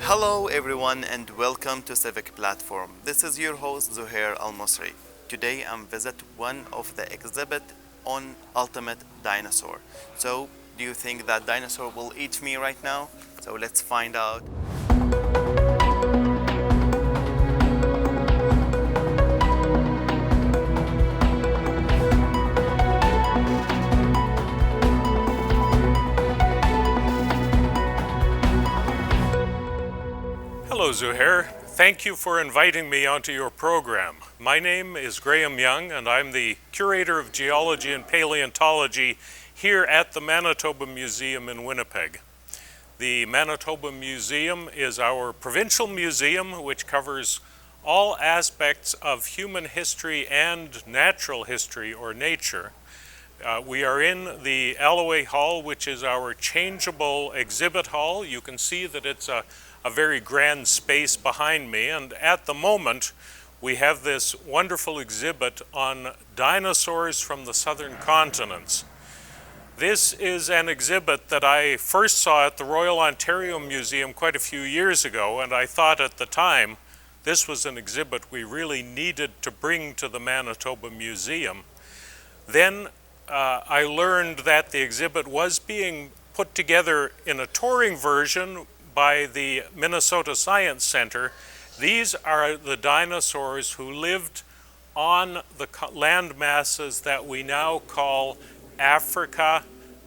Hello everyone and welcome to Civic platform. This is your host Zuher Almusre. Today I'm visit one of the exhibit on ultimate dinosaur. So do you think that dinosaur will eat me right now? So let's find out. Hello, Zuher. Thank you for inviting me onto your program. My name is Graham Young, and I'm the Curator of Geology and Paleontology here at the Manitoba Museum in Winnipeg. The Manitoba Museum is our provincial museum which covers all aspects of human history and natural history or nature. We are in the Alloway Hall, which is our changeable exhibit hall. You can see that it's a very grand space behind me, and at the moment we have this wonderful exhibit on dinosaurs from the southern continents. This is an exhibit that I first saw at the Royal Ontario Museum quite a few years ago, and I thought at the time this was an exhibit we really needed to bring to the Manitoba Museum. Then I learned that the exhibit was being put together in a touring version by the Minnesota Science Center. These are the dinosaurs who lived on the land masses that we now call Africa,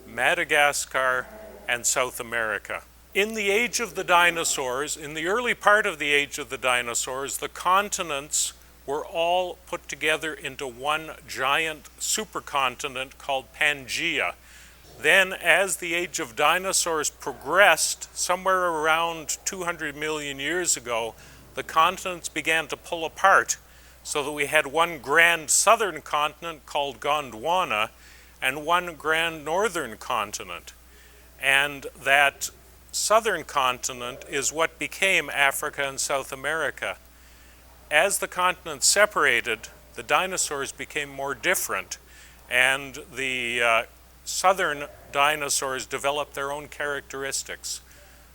Madagascar, and South America. In the age of the dinosaurs, in the early part of the age of the dinosaurs, the continents were all put together into one giant supercontinent called Pangaea. Then, as the age of dinosaurs progressed, somewhere around 200 million years ago, the continents began to pull apart so that we had one grand southern continent called Gondwana and one grand northern continent. And that southern continent is what became Africa and South America. As the continents separated, the dinosaurs became more different, and the southern dinosaurs developed their own characteristics.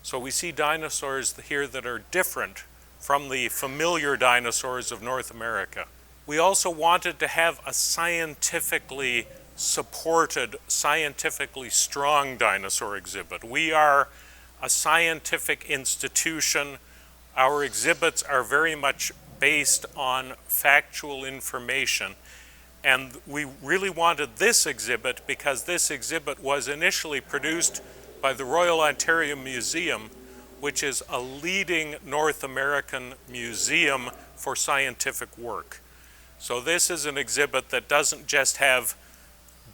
So we see dinosaurs here that are different from the familiar dinosaurs of North America. We also wanted to have a scientifically supported, scientifically strong dinosaur exhibit. We are a scientific institution. Our exhibits are very much based on factual information. And we really wanted this exhibit because this exhibit was initially produced by the Royal Ontario Museum, which is a leading North American museum for scientific work. So this is an exhibit that doesn't just have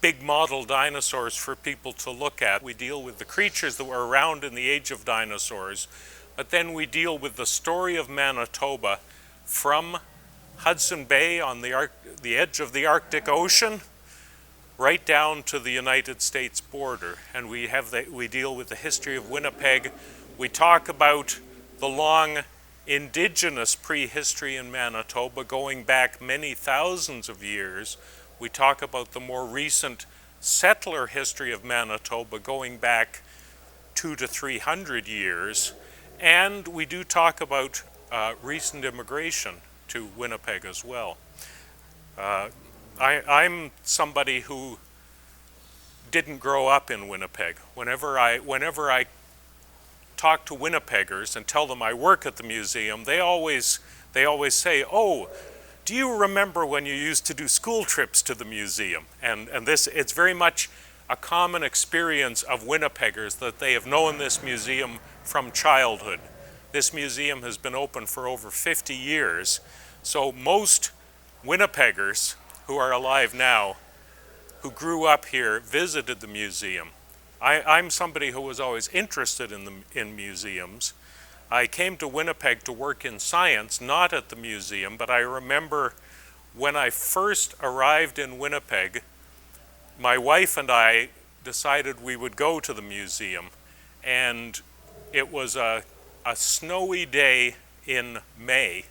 big model dinosaurs for people to look at. We deal with the creatures that were around in the age of dinosaurs, but then we deal with the story of Manitoba from Hudson Bay on the edge of the Arctic Ocean right down to the United States border. And we deal with the history of Winnipeg. We talk about the long indigenous prehistory in Manitoba going back many thousands of years. We talk about the more recent settler history of Manitoba going back 200 to 300 years. And we do talk about recent immigration to Winnipeg as well. I'm somebody who didn't grow up in Winnipeg. Whenever I talk to Winnipeggers and tell them I work at the museum, they always say, "Oh, do you remember when you used to do school trips to the museum?" And it's very much a common experience of Winnipeggers that they have known this museum from childhood. This museum has been open for over 50 years, so most Winnipeggers who are alive now, who grew up here, visited the museum. I'm somebody who was always interested in museums. I came to Winnipeg to work in science, not at the museum, but I remember when I first arrived in Winnipeg, my wife and I decided we would go to the museum, and it was a snowy day in May.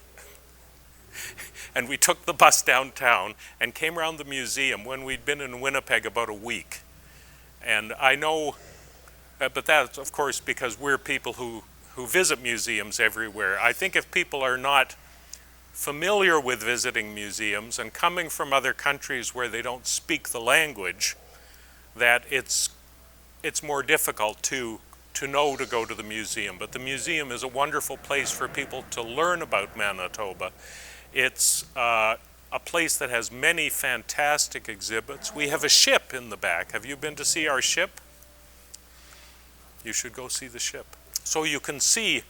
And we took the bus downtown and came around the museum when we'd been in Winnipeg about a week. And I know, but that's of course because we're people who who visit museums everywhere. I think if people are not familiar with visiting museums and coming from other countries where they don't speak the language, that it's more difficult to know to go to the museum. But the museum is a wonderful place for people to learn about Manitoba. It's a place that has many fantastic exhibits. We have a ship in the back. Have you been to see our ship? You should go see the ship. So you can see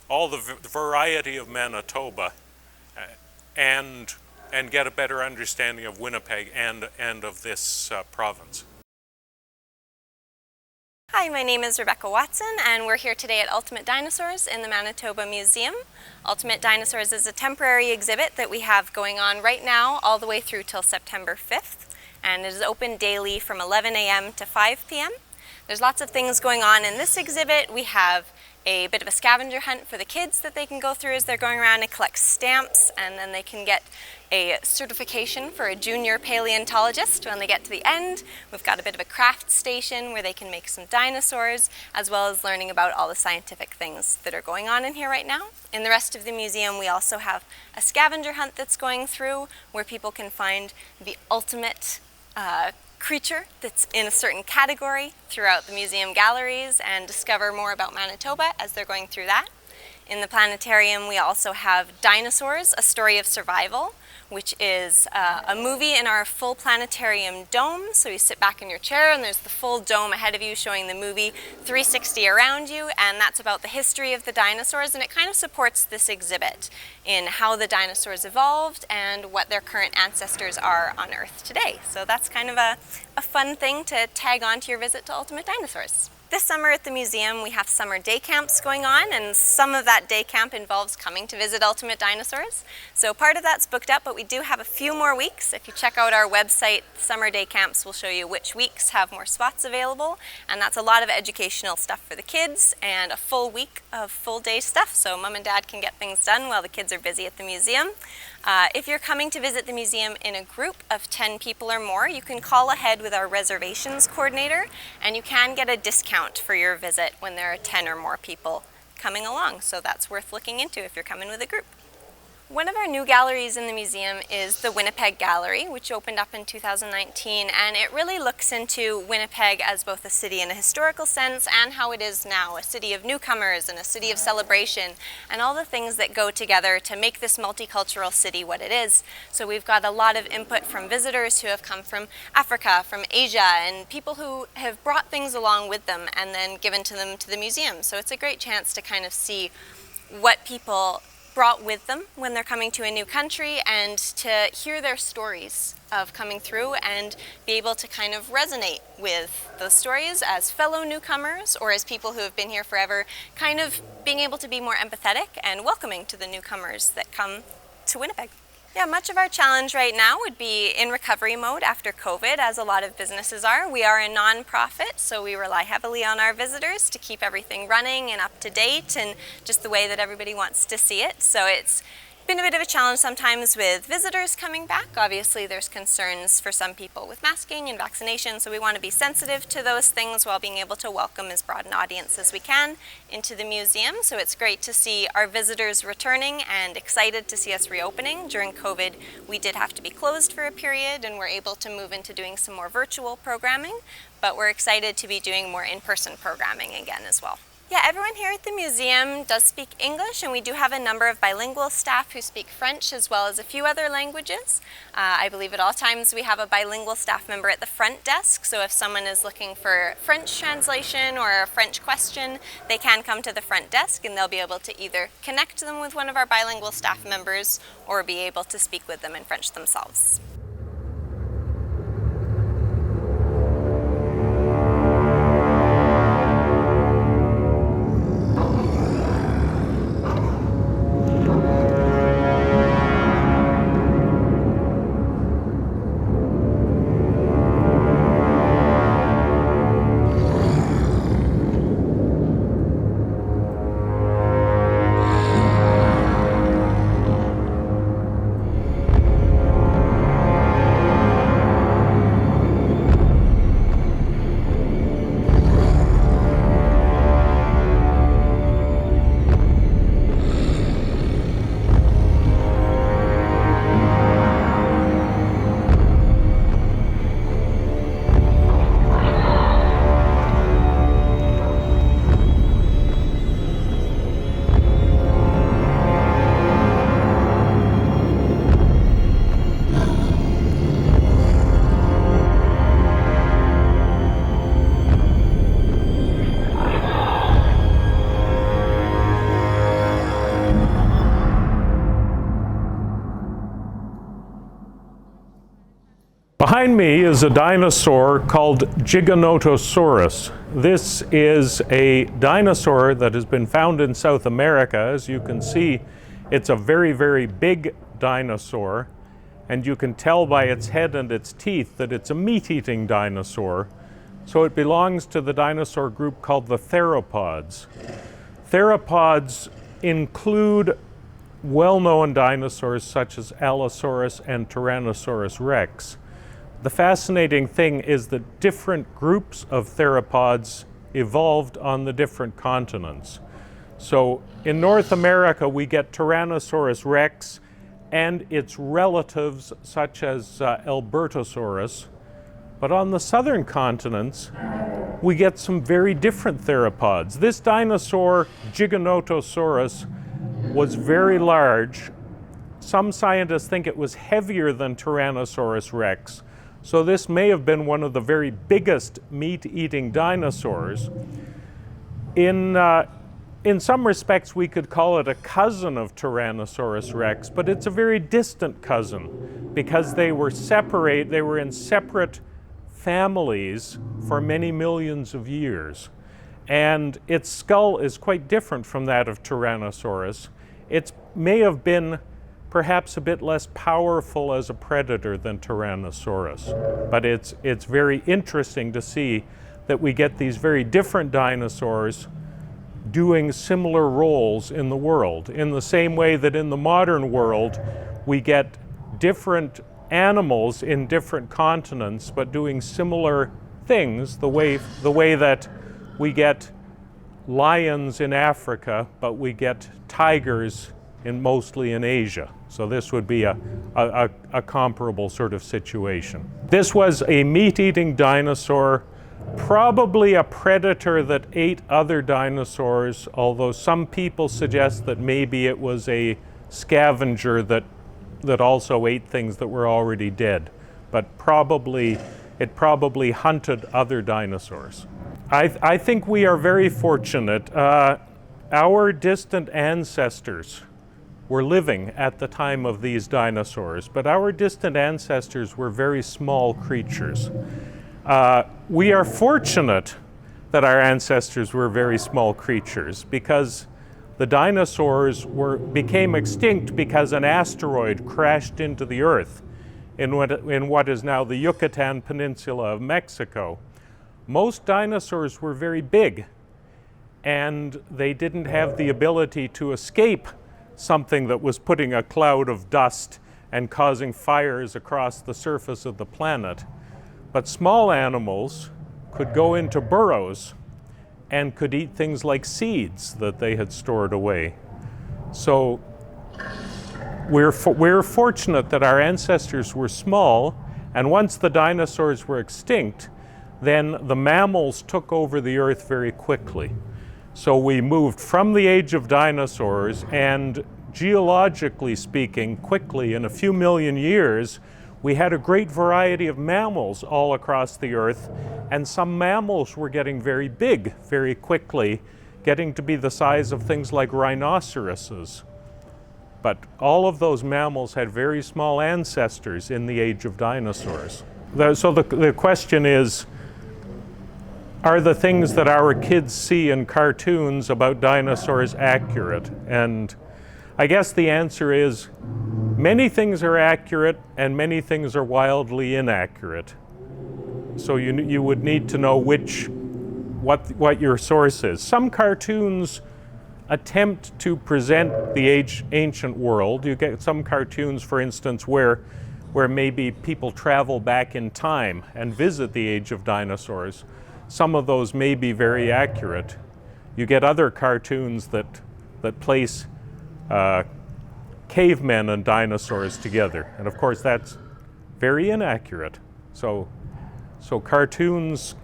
all the variety of Manitoba and get a better understanding of Winnipeg and of this province. Hi, my name is Rebecca Watson, and we're here today at Ultimate Dinosaurs in the Manitoba Museum. Ultimate Dinosaurs is a temporary exhibit that we have going on right now all the way through till September 5th, and it is open daily from 11 a.m. to 5 p.m. There's lots of things going on in this exhibit. We have a bit of a scavenger hunt for the kids that they can go through as they're going around and collect stamps, and then they can get a certification for a junior paleontologist when they get to the end. We've got a bit of a craft station where they can make some dinosaurs, as well as learning about all the scientific things that are going on in here right now. In the rest of the museum, we also have a scavenger hunt that's going through where people can find the ultimate creature that's in a certain category throughout the museum galleries and discover more about Manitoba as they're going through that. In the planetarium, we also have Dinosaurs, A Story of Survival, which is a movie in our full planetarium dome. So you sit back in your chair and there's the full dome ahead of you showing the movie 360 around you, and that's about the history of the dinosaurs, and it kind of supports this exhibit in how the dinosaurs evolved and what their current ancestors are on Earth today. So that's kind of a fun thing to tag on to your visit to Ultimate Dinosaurs. This summer at the museum we have summer day camps going on, and some of that day camp involves coming to visit Ultimate Dinosaurs. So part of that's booked up, but we do have a few more weeks. If you check out our website, summer day camps will show you which weeks have more spots available, and that's a lot of educational stuff for the kids and a full week of full day stuff, so mom and dad can get things done while the kids are busy at the museum. If you're coming to visit the museum in a group of 10 people or more, you can call ahead with our reservations coordinator, and you can get a discount for your visit when there are 10 or more people coming along. So that's worth looking into if you're coming with a group. One of our new galleries in the museum is the Winnipeg Gallery, which opened up in 2019, and it really looks into Winnipeg as both a city in a historical sense and how it is now, a city of newcomers and a city of celebration, and all the things that go together to make this multicultural city what it is. So we've got a lot of input from visitors who have come from Africa, from Asia, and people who have brought things along with them and then given to them to the museum. So it's a great chance to kind of see what people brought with them when they're coming to a new country, and to hear their stories of coming through and be able to kind of resonate with those stories as fellow newcomers or as people who have been here forever, kind of being able to be more empathetic and welcoming to the newcomers that come to Winnipeg. Yeah, much of our challenge right now would be in recovery mode after COVID, as a lot of businesses are. We are a non-profit, so we rely heavily on our visitors to keep everything running and up to date and just the way that everybody wants to see it. So it's been a bit of a challenge sometimes with visitors coming back. Obviously there's concerns for some people with masking and vaccination, so we want to be sensitive to those things while being able to welcome as broad an audience as we can into the museum. So it's great to see our visitors returning and excited to see us reopening. During COVID we did have to be closed for a period, and we're able to move into doing some more virtual programming, but we're excited to be doing more in-person programming again as well. Yeah, everyone here at the museum does speak English, and we do have a number of bilingual staff who speak French as well as a few other languages. I believe at all times we have a bilingual staff member at the front desk, so if someone is looking for French translation or a French question, they can come to the front desk and they'll be able to either connect them with one of our bilingual staff members or be able to speak with them in French themselves. Behind me is a dinosaur called Giganotosaurus. This is a dinosaur that has been found in South America. As you can see, it's a very, very big dinosaur, and you can tell by its head and its teeth that it's a meat-eating dinosaur. So it belongs to the dinosaur group called the theropods. Theropods include well-known dinosaurs such as Allosaurus and Tyrannosaurus rex. The fascinating thing is that different groups of theropods evolved on the different continents. So in North America, we get Tyrannosaurus rex and its relatives such as Albertosaurus. But on the southern continents, we get some very different theropods. This dinosaur, Giganotosaurus, was very large. Some scientists think it was heavier than Tyrannosaurus rex. So this may have been one of the very biggest meat-eating dinosaurs. In some respects, we could call it a cousin of Tyrannosaurus rex, but it's a very distant cousin because they were in separate families for many millions of years. And its skull is quite different from that of Tyrannosaurus. It may have been perhaps a bit less powerful as a predator than Tyrannosaurus. But it's very interesting to see that we get these very different dinosaurs doing similar roles in the world, in the same way that in the modern world we get different animals in different continents but doing similar things, the way that we get lions in Africa but we get tigers mostly in Asia. So this would be a comparable sort of situation. This was a meat-eating dinosaur, probably a predator that ate other dinosaurs, although some people suggest that maybe it was a scavenger that also ate things that were already dead. But it probably hunted other dinosaurs. I think we are very fortunate. Our distant ancestors were living at the time of these dinosaurs, but our distant ancestors were very small creatures. We are fortunate that our ancestors were very small creatures because the dinosaurs became extinct because an asteroid crashed into the Earth in what is now the Yucatan Peninsula of Mexico. Most dinosaurs were very big, and they didn't have the ability to escape something that was putting a cloud of dust and causing fires across the surface of the planet. But small animals could go into burrows and could eat things like seeds that they had stored away. So we're fortunate that our ancestors were small, and once the dinosaurs were extinct, then the mammals took over the Earth very quickly. So we moved from the age of dinosaurs, and geologically speaking, quickly, in a few million years, we had a great variety of mammals all across the Earth, and some mammals were getting very big very quickly, getting to be the size of things like rhinoceroses. But all of those mammals had very small ancestors in the age of dinosaurs. So the question is, are the things that our kids see in cartoons about dinosaurs accurate? And I guess the answer is many things are accurate and many things are wildly inaccurate. So you would need to know what your source is. Some cartoons attempt to present the ancient world. You get some cartoons, for instance, where maybe people travel back in time and visit the age of dinosaurs. Some of those may be very accurate. You get other cartoons that place cavemen and dinosaurs together, and of course that's very inaccurate. So cartoons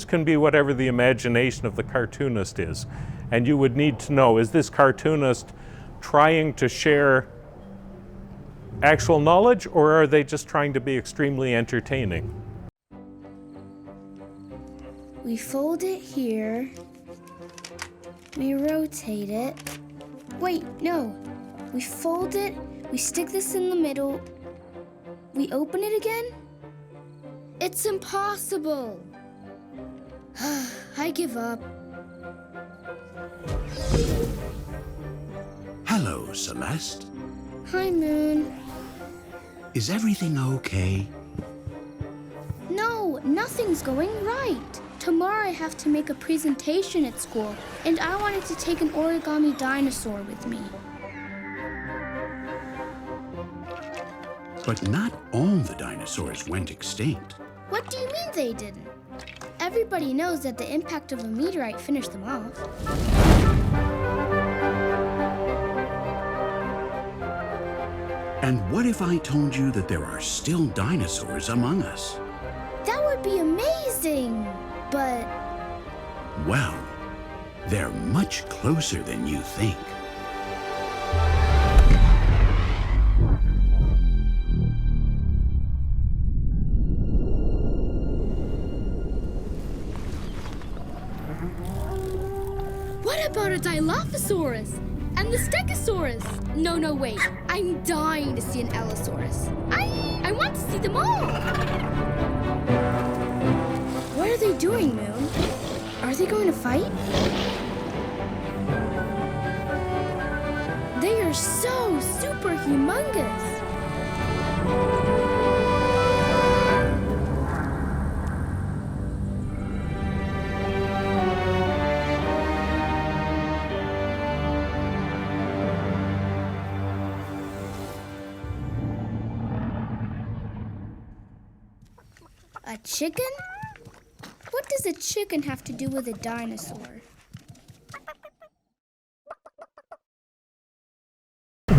can be whatever the imagination of the cartoonist is, and you would need to know, is this cartoonist trying to share actual knowledge, or are they just trying to be extremely entertaining? We fold it here, we rotate it. Wait, no. We fold it, we stick this in the middle, we open it again, It's impossible. I give up. Hello, Celeste. Hi, Moon. Is everything okay? No, nothing's going right. Tomorrow I have to make a presentation at school, and I wanted to take an origami dinosaur with me. But not all the dinosaurs went extinct. What do you mean they didn't? Everybody knows that the impact of a meteorite finished them off. And what if I told you that there are still dinosaurs among us? That would be amazing, but... Well, they're much closer than you think. What about a Dilophosaurus? And the Stegosaurus? No, wait. I'm dying to see an Allosaurus. I want to see them all. What are they doing, Moon? Are they going to fight? They are so super humongous. A chicken? What does a chicken have to do with a dinosaur?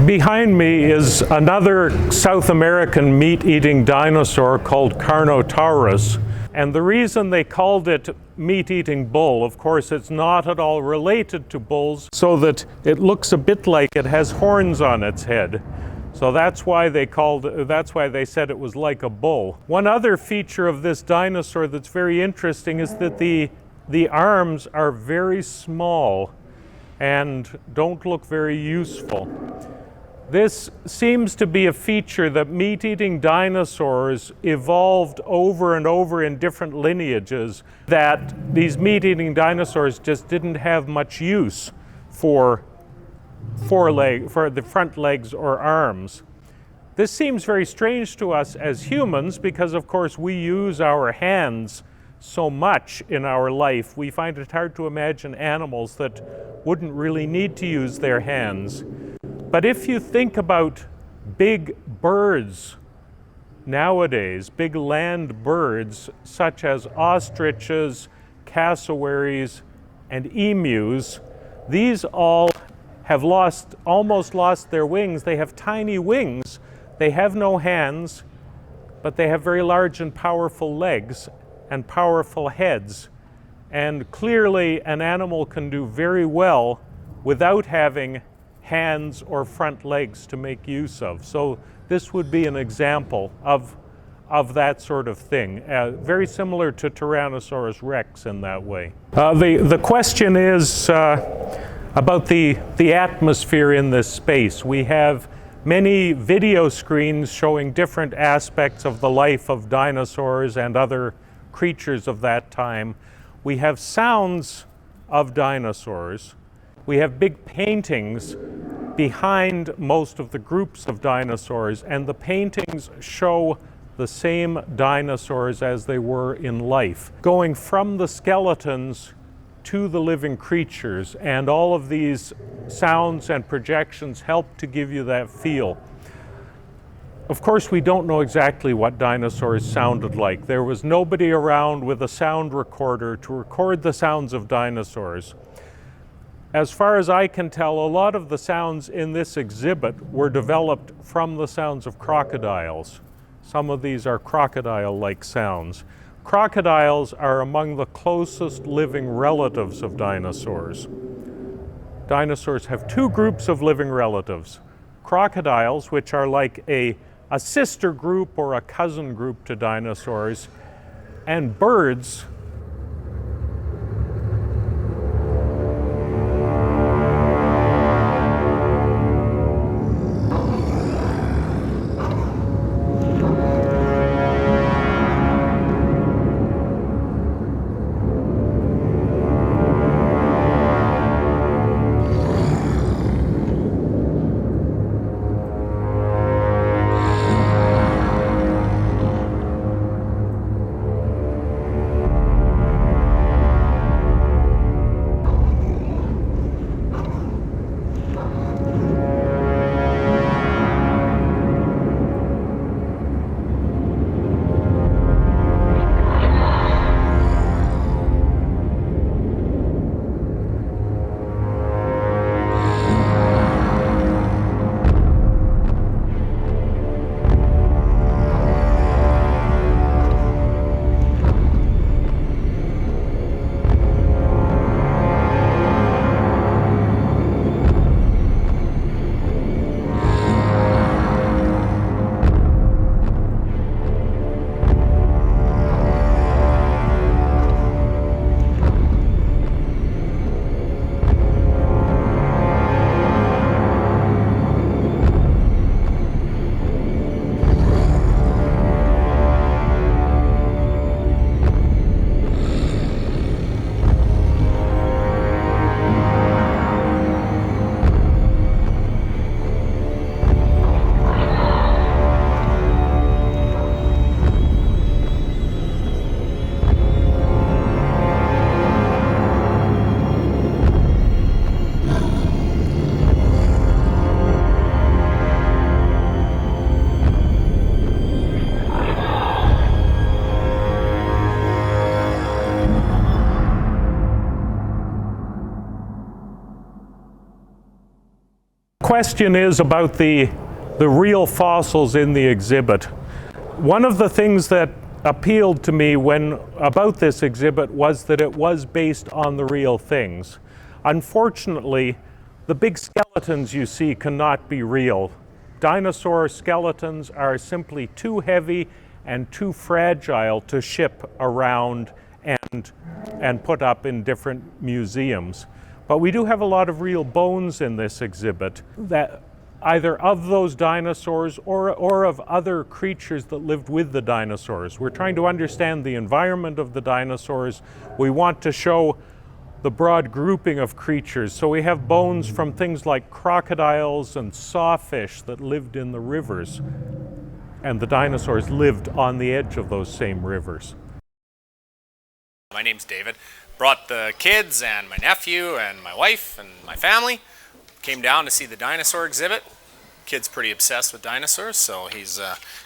Behind me is another South American meat-eating dinosaur called Carnotaurus. And the reason they called it meat-eating bull, of course, it's not at all related to bulls, so that it looks a bit like it has horns on its head. So that's why they said it was like a bull. One other feature of this dinosaur that's very interesting is that the arms are very small and don't look very useful. This seems to be a feature that meat-eating dinosaurs evolved over and over in different lineages, that these meat-eating dinosaurs just didn't have much use for the front legs or arms. This seems very strange to us as humans because, of course, we use our hands so much in our life. We find it hard to imagine animals that wouldn't really need to use their hands. But if you think about big birds nowadays, big land birds such as ostriches, cassowaries, and emus, these all have almost lost their wings. They have tiny wings. They have no hands, but they have very large and powerful legs and powerful heads. And clearly an animal can do very well without having hands or front legs to make use of. So this would be an example of that sort of thing, very similar to Tyrannosaurus rex in that way. The question is about the atmosphere in this space. We have many video screens showing different aspects of the life of dinosaurs and other creatures of that time. We have sounds of dinosaurs. We have big paintings behind most of the groups of dinosaurs, and the paintings show the same dinosaurs as they were in life, going from the skeletons to the living creatures, and all of these sounds and projections help to give you that feel. Of course, we don't know exactly what dinosaurs sounded like. There was nobody around with a sound recorder to record the sounds of dinosaurs. As far as I can tell, a lot of the sounds in this exhibit were developed from the sounds of crocodiles. Some of these are crocodile-like sounds. Crocodiles are among the closest living relatives of dinosaurs. Dinosaurs have two groups of living relatives. Crocodiles, which are like a sister group or a cousin group to dinosaurs, and birds, question is about the real fossils in the exhibit. One of the things that appealed to me about this exhibit was that it was based on the real things. Unfortunately, the big skeletons you see cannot be real. Dinosaur skeletons are simply too heavy and too fragile to ship around and put up in different museums. But we do have a lot of real bones in this exhibit, that either of those dinosaurs or of other creatures that lived with the dinosaurs. We're trying to understand the environment of the dinosaurs. We want to show the broad grouping of creatures. So we have bones from things like crocodiles and sawfish that lived in the rivers, and the dinosaurs lived on the edge of those same rivers. My name's David. Brought the kids and my nephew and my wife and my family. Came down to see the dinosaur exhibit. Kid's pretty obsessed with dinosaurs, so he's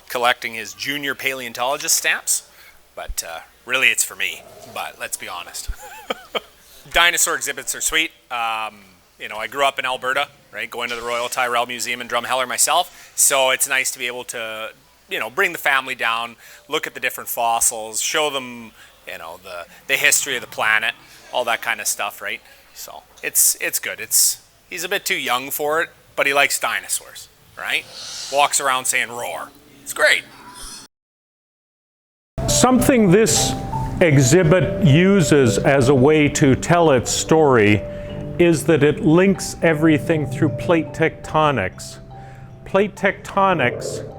collecting his junior paleontologist stamps. But really it's for me, but let's be honest. Dinosaur exhibits are sweet. You know, I grew up in Alberta, right, going to the Royal Tyrrell Museum in Drumheller myself, so it's nice to be able to, you know, bring the family down, look at the different fossils, show them, you know, the history of the planet, all that kind of stuff, right? So it's good. He's a bit too young for it, but he likes dinosaurs, right? Walks around saying roar. It's great. Something this exhibit uses as a way to tell its story is that it links everything through plate tectonics. Plate tectonics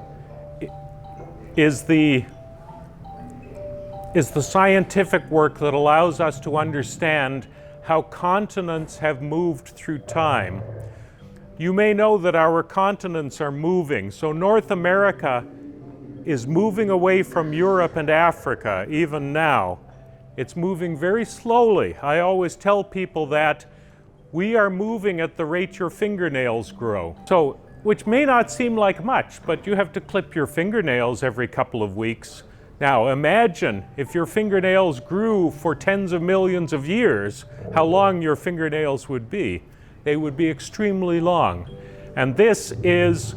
is the scientific work that allows us to understand how continents have moved through time. You may know that our continents are moving. So North America is moving away from Europe and Africa, even now. It's moving very slowly. I always tell people that we are moving at the rate your fingernails grow. So, which may not seem like much, but you have to clip your fingernails every couple of weeks. Now imagine if your fingernails grew for tens of millions of years, how long your fingernails would be. They would be extremely long. And this is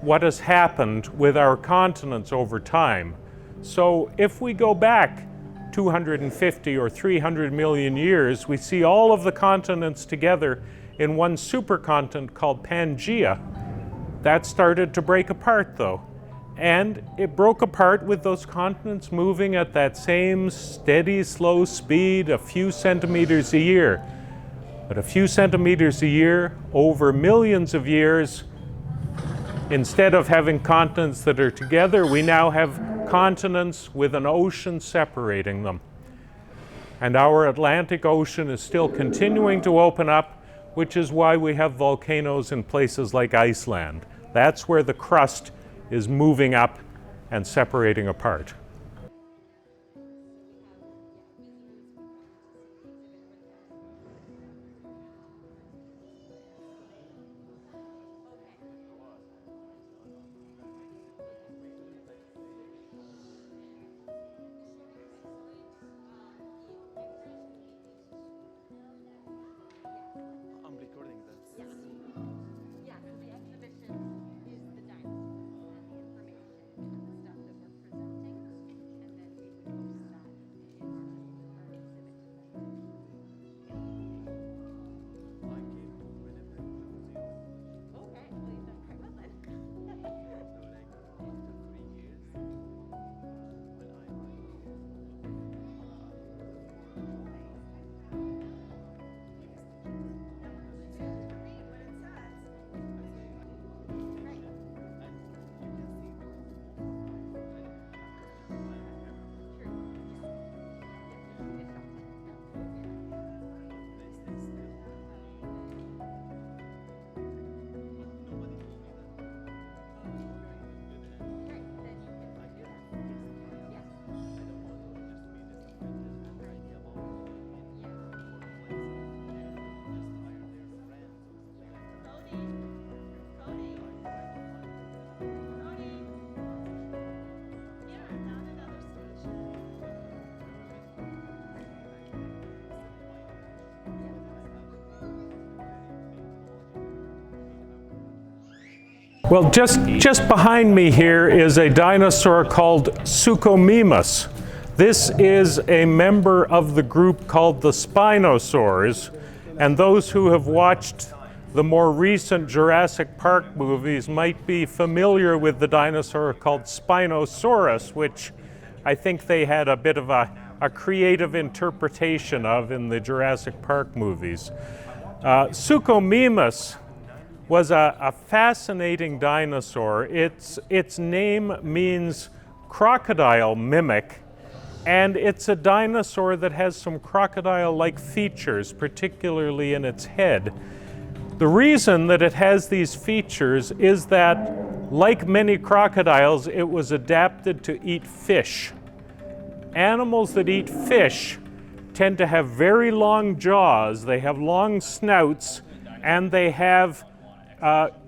what has happened with our continents over time. So if we go back 250 or 300 million years, we see all of the continents together in one supercontinent called Pangaea. That started to break apart though. And it broke apart with those continents moving at that same steady, slow speed, a few centimeters a year. But a few centimeters a year over millions of years, instead of having continents that are together, we now have continents with an ocean separating them. And our Atlantic Ocean is still continuing to open up, which is why we have volcanoes in places like Iceland. That's where the crust is moving up and separating apart. Well, just behind me here is a dinosaur called Suchomimus. This is a member of the group called the Spinosaurs, and those who have watched the more recent Jurassic Park movies might be familiar with the dinosaur called Spinosaurus, which I think they had a bit of a creative interpretation of in the Jurassic Park movies. Suchomimus was a fascinating dinosaur. Its name means crocodile mimic, and it's a dinosaur that has some crocodile-like features, particularly in its head. The reason that it has these features is that, like many crocodiles, it was adapted to eat fish. Animals that eat fish tend to have very long jaws, they have long snouts, and they have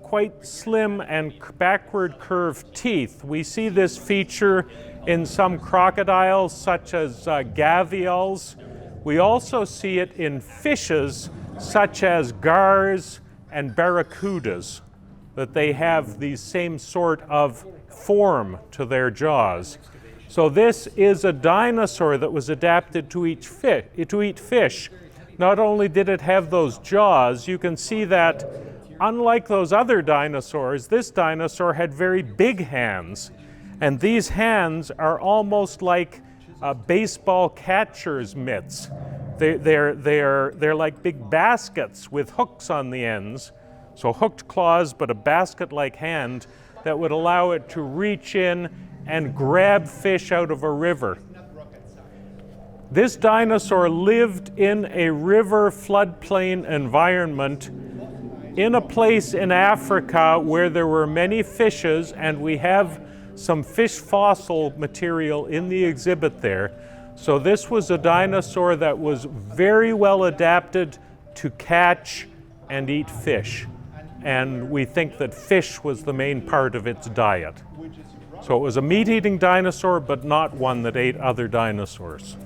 quite slim and backward curved teeth. We see this feature in some crocodiles, such as gavials. We also see it in fishes, such as gars and barracudas, that they have the same sort of form to their jaws. So this is a dinosaur that was adapted to eat fish. Not only did it have those jaws, you can see that unlike those other dinosaurs, this dinosaur had very big hands. And these hands are almost like baseball catcher's mitts. They're like big baskets with hooks on the ends. So hooked claws, but a basket-like hand that would allow it to reach in and grab fish out of a river. This dinosaur lived in a river floodplain environment in a place in Africa where there were many fishes, and we have some fish fossil material in the exhibit there. So this was a dinosaur that was very well adapted to catch and eat fish. And we think that fish was the main part of its diet. So it was a meat-eating dinosaur, but not one that ate other dinosaurs.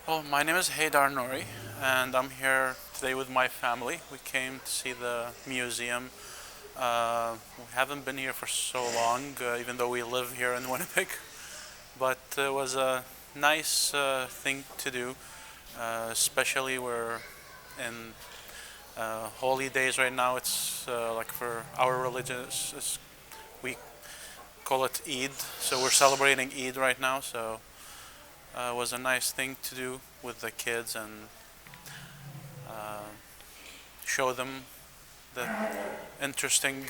Well, my name is Haydar Nouri, and I'm here today with my family. We came to see the museum. We haven't been here for so long, even though we live here in Winnipeg. But it was a nice thing to do, especially we're in holy days right now. It's like for our religion, we call it Eid, so we're celebrating Eid right now. So it was a nice thing to do with the kids and show them the interesting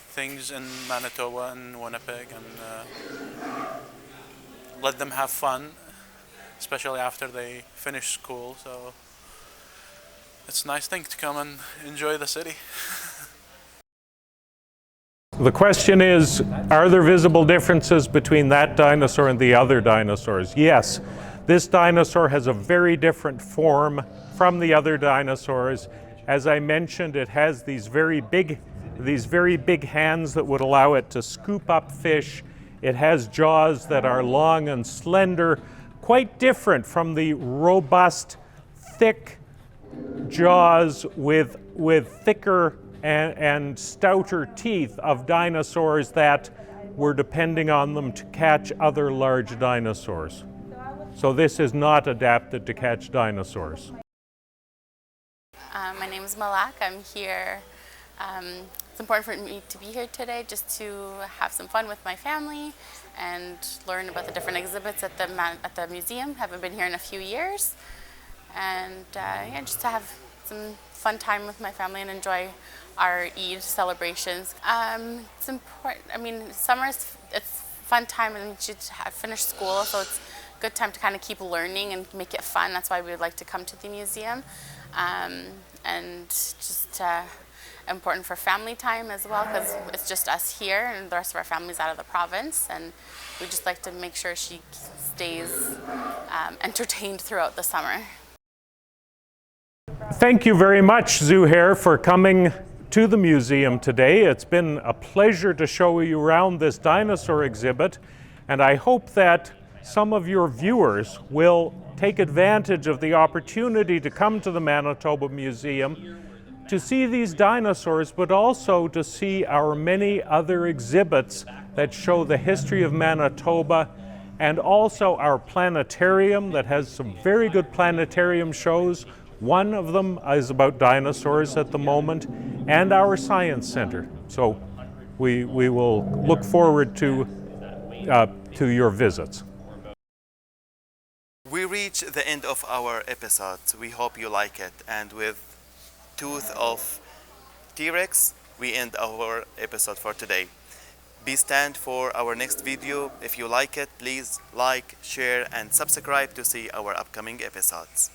things in Manitoba and Winnipeg, and let them have fun, especially after they finish school. So it's a nice thing to come and enjoy the city. The question is, are there visible differences between that dinosaur and the other dinosaurs? Yes, this dinosaur has a very different form from the other dinosaurs. As I mentioned, it has these very big hands that would allow it to scoop up fish. It has jaws that are long and slender, quite different from the robust, thick jaws with thicker and stouter teeth of dinosaurs that were depending on them to catch other large dinosaurs. So this is not adapted to catch dinosaurs. My name is Malak. I'm here. It's important for me to be here today just to have some fun with my family and learn about the different exhibits at the museum. Haven't been here in a few years. And yeah, just to have some fun time with my family and enjoy our Eid celebrations. It's important. I mean, summer it's fun time, and you should finish school, so it's a good time to kind of keep learning and make it fun. That's why we would like to come to the museum, and just important for family time as well, because it's just us here, and the rest of our family's out of the province, and we just like to make sure she stays entertained throughout the summer. Thank you very much, Zuher, for coming to the museum today. It's been a pleasure to show you around this dinosaur exhibit, and I hope that some of your viewers will take advantage of the opportunity to come to the Manitoba Museum to see these dinosaurs, but also to see our many other exhibits that show the history of Manitoba, and also our planetarium that has some very good planetarium shows. One of them is about dinosaurs at the moment, and our science center. So we will look forward to your visits. We reach the end of our episode. We hope you like it. And with tooth of T-Rex, we end our episode for today. Be stand for our next video. If you like it, please like, share, and subscribe to see our upcoming episodes.